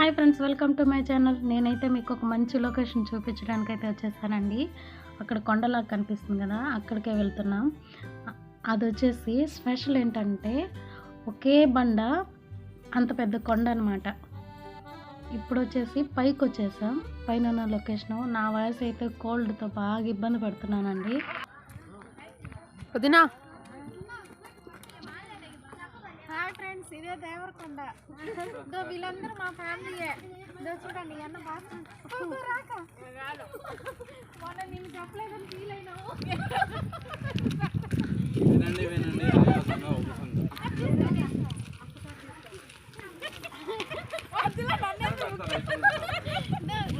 Hi friends, welcome to my channel. నేనైతే మీకు ఒక మంచి లొకేషన్ చూపించడానికి అయితే వచ్చేసానండి. అక్కడ కొండలాగా కనిపిస్తుంది కదా, అక్కడికే వెళ్తున్నాం. అది వచ్చేసి స్పెషల్ ఏంటంటే ఒకే బండ అంత పెద్ద కొండ అనమాట. ఇప్పుడు వచ్చేసి పైకి వచ్చేసాం. పైన ఉన్న లొకేషను. నా వాయిస్ అయితే కోల్డ్తో బాగా ఇబ్బంది పడుతున్నానండి. వదినా ఫ్రెండ్స్, ఇదే దేవరకొండ. వీళ్ళందరూ మా ఫ్యామిలీయే. చూడండి అన్న బాగా మొన్న నేను చెప్పలేదని ఫీల్ అయినావు.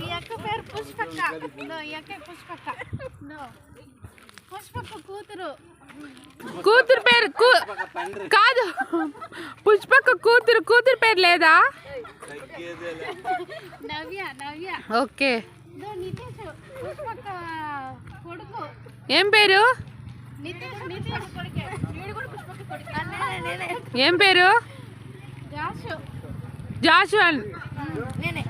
ఈ అక్క పేరు పుష్పక్క. ఈ అక్క పుష్పక్క. పుష్పక్క కూతురు పేరు కాదు, పుష్పక్క కూతురు పేరు లేదా? నవ్య. ఓకే. నితీష్ పుష్పక్క కొడుకు. ఏం పేరు? నితీష్ కొడుకే. ఏం పేరు? జాషు. నేనే.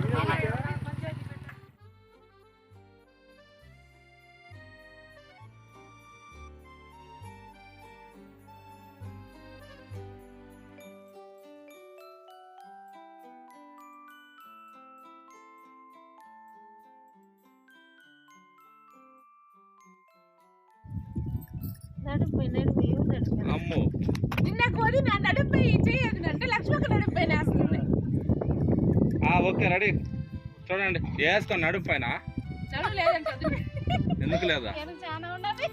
నిన్న కోది నా నడుపై చేయదు అంటే లక్ష్మక్క నడుపై వేస్తుంది. Okay ready. చూడండి వేసుకోండి నడుపు పైన. ఎందుకు లేదా? చాలా ఉన్నది.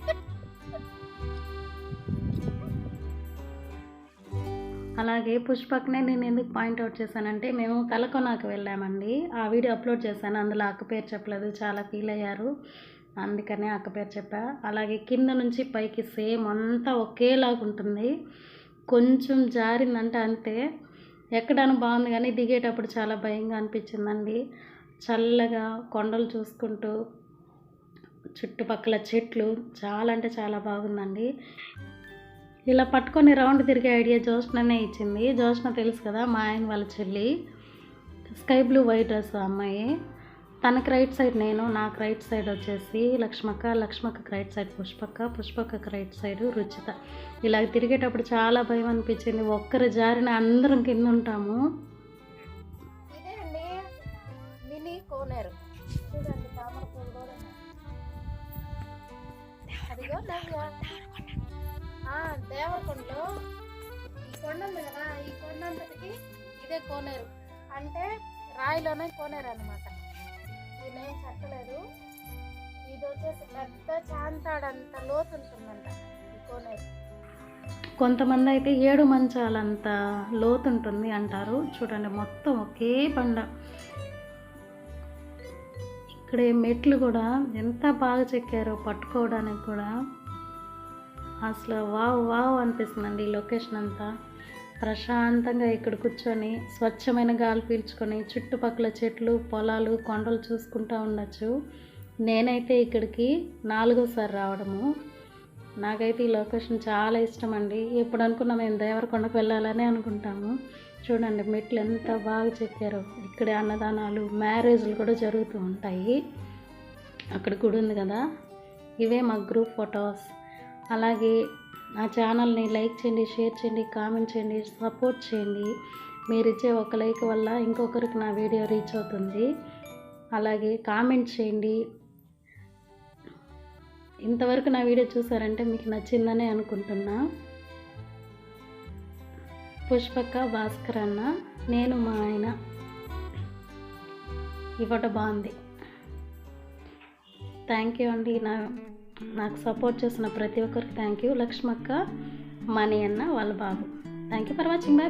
అలాగే పుష్పక్నే నేను ఎందుకు పాయింట్అవుట్ చేశానంటే, మేము తలకోనాకు వెళ్ళామండి. ఆ వీడియో అప్లోడ్ చేశాను. అందులో అక్క పేరు చెప్పలేదు, చాలా ఫీల్ అయ్యారు. అందుకనే అక్క పేరు చెప్పా. అలాగే కింద నుంచి పైకి సేమ్ అంతా ఒకేలాగా ఉంటుంది. కొంచెం జారిందంటే అంతే. ఎక్కడానికి బాగుంది కానీ దిగేటప్పుడు చాలా భయంగా అనిపించిందండి. చల్లగా కొండలు చూసుకుంటూ చుట్టుపక్కల చెట్లు చాలా అంటే చాలా బాగుందండి. ఇలా పట్టుకొని రౌండ్ తిరిగే ఐడియా జోష్ననే ఇచ్చింది. జోష్న తెలుసు కదా, మా ఆయన వాళ్ళ చెల్లి. స్కై బ్లూ వైట్ డ్రెస్ అమ్మాయి. తనకు రైట్ సైడ్ నేను, నాకు రైట్ సైడ్ వచ్చేసి లక్ష్మక్కకి రైట్ సైడ్ పుష్పక్కకి రైట్ సైడ్ రుచిత. ఇలా తిరిగేటప్పుడు చాలా భయం అనిపించింది. ఒక్కరు జారిన అందరం కింద ఉంటాము. ఇదే అండి మినీ కోనేరు. చూడండి తామర పూలు కూడా. అదిగో దేవరకొండలో ఈ కొండ ఉంది కదా, ఈ కొండ అంతటికి ఇదే కోనేరు. అంటే రాయిలోనే కోనేరు అనమాట. నేనేం చెప్పలేదు. ఇది వచ్చేసి పెద్ద చాంతాడంత లోతు ఉంటుందంట ఈ కోనేరు. కొంతమంది అయితే 7 మంచాలంత లోతు ఉంటుంది అంటారు. చూడండి మొత్తం ఒకే బండ. ఇక్కడ మెట్లు కూడా ఎంత బాగా చెక్కారో పట్టుకోవడానికి కూడా. అసలు వావ్ అనిపిస్తుందండి ఈ లొకేషన్ అంతా. ప్రశాంతంగా ఇక్కడ కూర్చొని స్వచ్ఛమైన గాలి పీల్చుకొని చుట్టుపక్కల చెట్లు, పొలాలు, కొండలు చూసుకుంటూ ఉండొచ్చు. నేనైతే ఇక్కడికి 4వ సారి రావడము. నాకైతే ఈ లొకేషన్ చాలా ఇష్టం అండి. ఎప్పుడు అనుకున్నా మేము దేవరకొండకు వెళ్ళాలని అనుకుంటాము. చూడండి మెట్లు ఎంత బాగా చెక్కారో. ఇక్కడ అన్నదానాలు, మ్యారేజ్లు కూడా జరుగుతూ ఉంటాయి. అక్కడ గుడి ఉంది కదా. ఇవే మా గ్రూప్ ఫొటోస్. అలాగే నా ఛానల్ని లైక్ చేయండి, షేర్ చేయండి, కామెంట్ చేయండి, సపోర్ట్ చేయండి. మీరు ఇచ్చే ఒక లైక్ వల్ల ఇంకొకరికి నా వీడియో రీచ్ అవుతుంది. అలాగే కామెంట్ చేయండి. ఇంతవరకు నా వీడియో చూసారంటే మీకు నచ్చిందనే అనుకుంటున్నా. పుష్పక్క, భాస్కర్ అన్న, నేను, మా ఆయన. ఈ ఫోటో బాగుంది. థ్యాంక్ యూ అండి. నాకు సపోర్ట్ చేసిన ప్రతి ఒక్కరికి థ్యాంక్ యూ. లక్ష్మక్క, మణి అన్న వాళ్ళ బాబు. Thank you for watching. Bye.